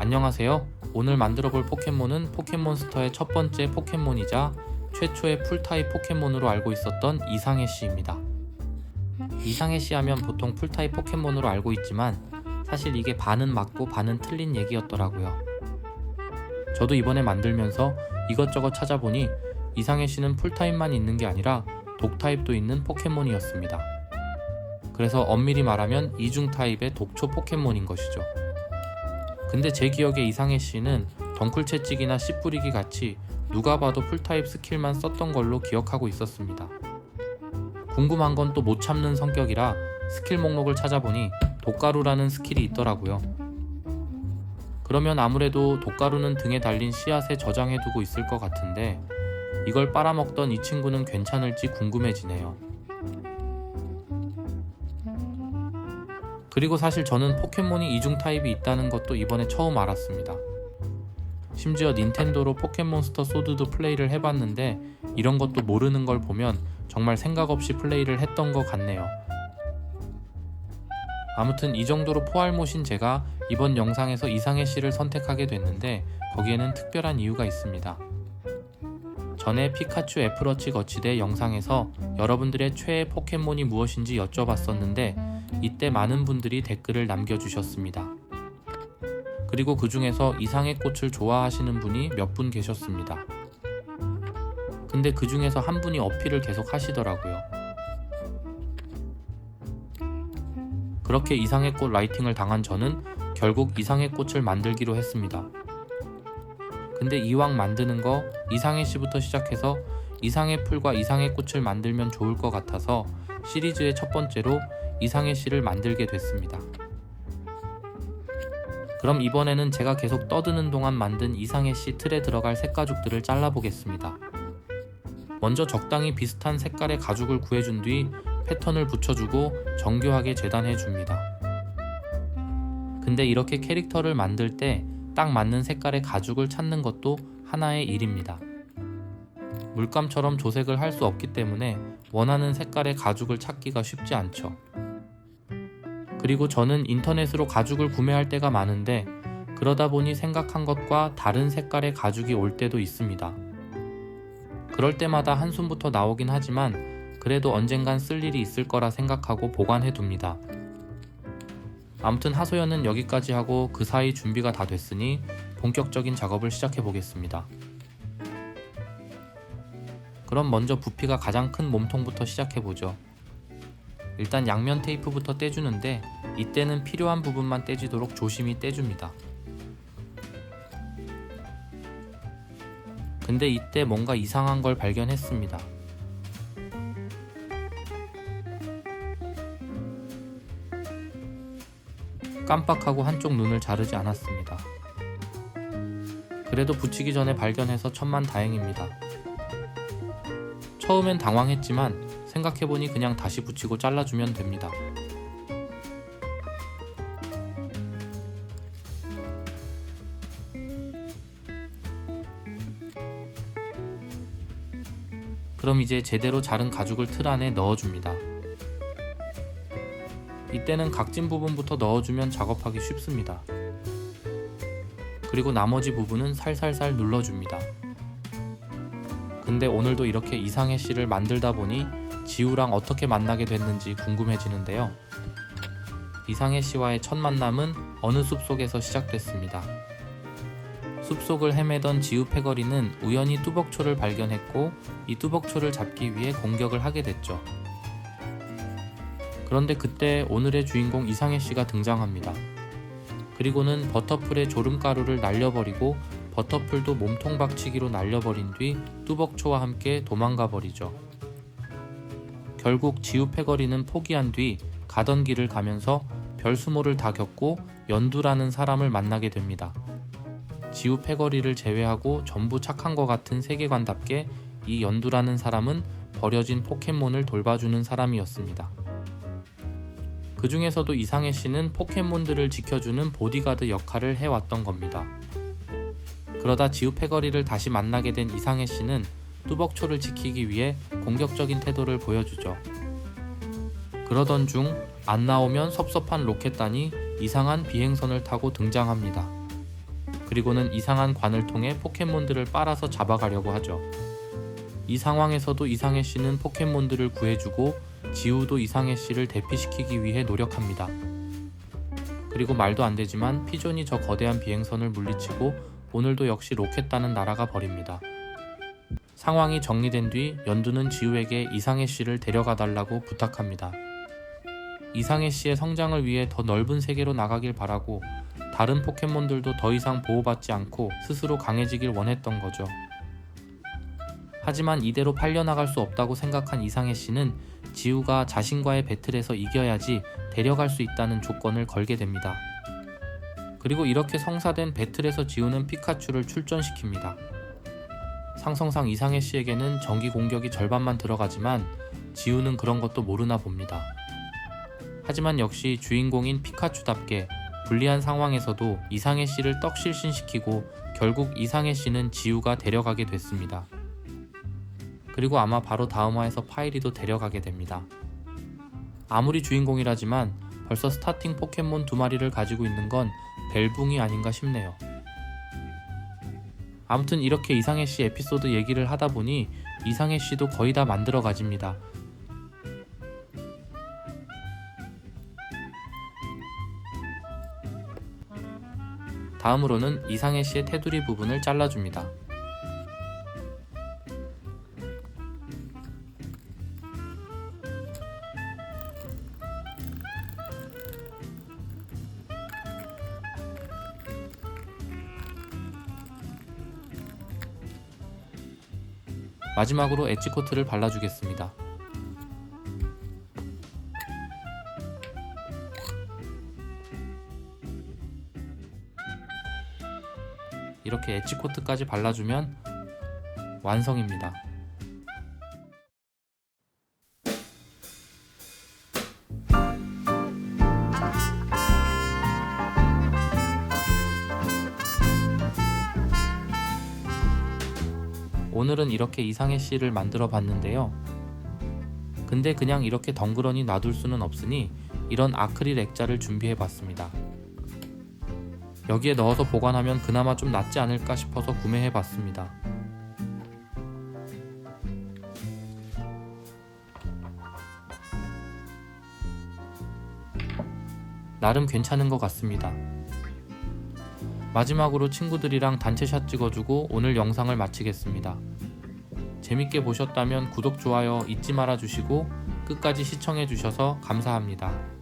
안녕하세요. 오늘 만들어볼 포켓몬은 포켓몬스터의 첫 번째 포켓몬이자 최초의 풀타입 포켓몬으로 알고 있었던 이상해씨입니다. 이상해씨 하면 보통 풀타입 포켓몬으로 알고 있지만 사실 이게 반은 맞고 반은 틀린 얘기였더라고요. 저도 이번에 만들면서 이것저것 찾아보니 이상해씨는 풀타입만 있는 게 아니라 독타입도 있는 포켓몬이었습니다. 그래서 엄밀히 말하면 이중타입의 독초 포켓몬인 것이죠. 근데 제 기억에 이상해씨는 덩쿨채찍이나 씨 뿌리기 같이 누가 봐도 풀타입 스킬만 썼던 걸로 기억하고 있었습니다. 궁금한 건 또 못 참는 성격이라 스킬 목록을 찾아보니 독가루라는 스킬이 있더라고요. 그러면 아무래도 독가루는 등에 달린 씨앗에 저장해두고 있을 것 같은데 이걸 빨아먹던 이 친구는 괜찮을지 궁금해지네요. 그리고 사실 저는 포켓몬이 이중 타입이 있다는 것도 이번에 처음 알았습니다. 심지어 닌텐도로 포켓몬스터 소드도 플레이를 해봤는데 이런 것도 모르는 걸 보면 정말 생각 없이 플레이를 했던 것 같네요. 아무튼 이 정도로 포알못인 제가 이번 영상에서 이상해씨를 선택하게 됐는데 거기에는 특별한 이유가 있습니다. 전에 피카츄 애플워치 거치대 영상에서 여러분들의 최애 포켓몬이 무엇인지 여쭤봤었는데 이때 많은 분들이 댓글을 남겨주셨습니다. 그리고 그 중에서 이상의 꽃을 좋아하시는 분이 몇 분 계셨습니다. 근데 그 중에서 한 분이 어필을 계속 하시더라고요. 그렇게 이상의 꽃 라이팅을 당한 저는 결국 이상의 꽃을 만들기로 했습니다. 근데 이왕 만드는 거 이상해 씨부터 시작해서 이상의 풀과 이상의 꽃을 만들면 좋을 것 같아서 시리즈의 첫 번째로 이상해 씨를 만들게 됐습니다. 그럼 이번에는 제가 계속 떠드는 동안 만든 이상해 씨 틀에 들어갈 색가죽들을 잘라보겠습니다. 먼저 적당히 비슷한 색깔의 가죽을 구해준 뒤 패턴을 붙여주고 정교하게 재단해줍니다. 근데 이렇게 캐릭터를 만들 때 딱 맞는 색깔의 가죽을 찾는 것도 하나의 일입니다. 물감처럼 조색을 할 수 없기 때문에 원하는 색깔의 가죽을 찾기가 쉽지 않죠. 그리고 저는 인터넷으로 가죽을 구매할 때가 많은데 그러다 보니 생각한 것과 다른 색깔의 가죽이 올 때도 있습니다. 그럴 때마다 한숨부터 나오긴 하지만 그래도 언젠간 쓸 일이 있을 거라 생각하고 보관해 둡니다. 아무튼 하소연은 여기까지 하고 그 사이 준비가 다 됐으니 본격적인 작업을 시작해 보겠습니다. 그럼 먼저 부피가 가장 큰 몸통부터 시작해 보죠. 일단 양면 테이프부터 떼주는데 이때는 필요한 부분만 떼지도록 조심히 떼줍니다. 근데 이때 뭔가 이상한 걸 발견했습니다. 깜빡하고 한쪽 눈을 자르지 않았습니다. 그래도 붙이기 전에 발견해서 천만다행입니다. 처음엔 당황했지만 생각해보니 그냥 다시 붙이고 잘라주면 됩니다. 그럼 이제 제대로 자른 가죽을 틀 안에 넣어줍니다. 이때는 각진 부분부터 넣어주면 작업하기 쉽습니다. 그리고 나머지 부분은 살살살 눌러줍니다. 근데 오늘도 이렇게 이상해 씨를 만들다 보니 지우랑 어떻게 만나게 됐는지 궁금해지는데요. 이상해 씨와의 첫 만남은 어느 숲속에서 시작됐습니다. 숲속을 헤매던 지우 패거리는 우연히 뚜벅초를 발견했고 이 뚜벅초를 잡기 위해 공격을 하게 됐죠. 그런데 그때 오늘의 주인공 이상해 씨가 등장합니다. 그리고는 버터풀의 조름가루를 날려버리고 버터풀도 몸통 박치기로 날려버린 뒤 뚜벅초와 함께 도망가 버리죠. 결국 지우 패거리는 포기한 뒤 가던 길을 가면서 별수모를 다 겪고 연두라는 사람을 만나게 됩니다. 지우 패거리를 제외하고 전부 착한 것 같은 세계관답게 이 연두라는 사람은 버려진 포켓몬을 돌봐주는 사람이었습니다. 그 중에서도 이상해 씨는 포켓몬들을 지켜주는 보디가드 역할을 해왔던 겁니다. 그러다 지우 패거리를 다시 만나게 된 이상해 씨는 뚜벅초를 지키기 위해 공격적인 태도를 보여주죠. 그러던 중 안 나오면 섭섭한 로켓단이 이상한 비행선을 타고 등장합니다. 그리고는 이상한 관을 통해 포켓몬들을 빨아서 잡아가려고 하죠. 이 상황에서도 이상해 씨는 포켓몬들을 구해주고 지우도 이상해 씨를 대피시키기 위해 노력합니다. 그리고 말도 안 되지만 피존이 저 거대한 비행선을 물리치고 오늘도 역시 로켓단은 날아가 버립니다. 상황이 정리된 뒤 연두는 지우에게 이상해 씨를 데려가 달라고 부탁합니다. 이상해 씨의 성장을 위해 더 넓은 세계로 나가길 바라고 다른 포켓몬들도 더 이상 보호받지 않고 스스로 강해지길 원했던 거죠. 하지만 이대로 팔려나갈 수 없다고 생각한 이상해 씨는 지우가 자신과의 배틀에서 이겨야지 데려갈 수 있다는 조건을 걸게 됩니다. 그리고 이렇게 성사된 배틀에서 지우는 피카츄를 출전시킵니다. 상성상 이상해 씨에게는 전기 공격이 절반만 들어가지만 지우는 그런 것도 모르나 봅니다. 하지만 역시 주인공인 피카츄답게 불리한 상황에서도 이상해 씨를 떡실신시키고 결국 이상해 씨는 지우가 데려가게 됐습니다. 그리고 아마 바로 다음 화에서 파이리도 데려가게 됩니다. 아무리 주인공이라지만 벌써 스타팅 포켓몬 2마리를 가지고 있는 건 벨붕이 아닌가 싶네요. 아무튼 이렇게 이상해 씨 에피소드 얘기를 하다 보니 이상해 씨도 거의 다 만들어 가집니다. 다음으로는 이상해 씨의 테두리 부분을 잘라줍니다. 마지막으로 엣지 코트를 발라주겠습니다. 이렇게 엣지 코트까지 발라주면 완성입니다. 오늘은 이렇게 이상해 씨를 만들어 봤는데요. 근데 그냥 이렇게 덩그러니 놔둘 수는 없으니 이런 아크릴 액자를 준비해 봤습니다. 여기에 넣어서 보관하면 그나마 좀 낫지 않을까 싶어서 구매해 봤습니다. 나름 괜찮은 것 같습니다. 마지막으로 친구들이랑 단체샷 찍어주고 오늘 영상을 마치겠습니다. 재밌게 보셨다면 구독, 좋아요 잊지 말아주시고 끝까지 시청해주셔서 감사합니다.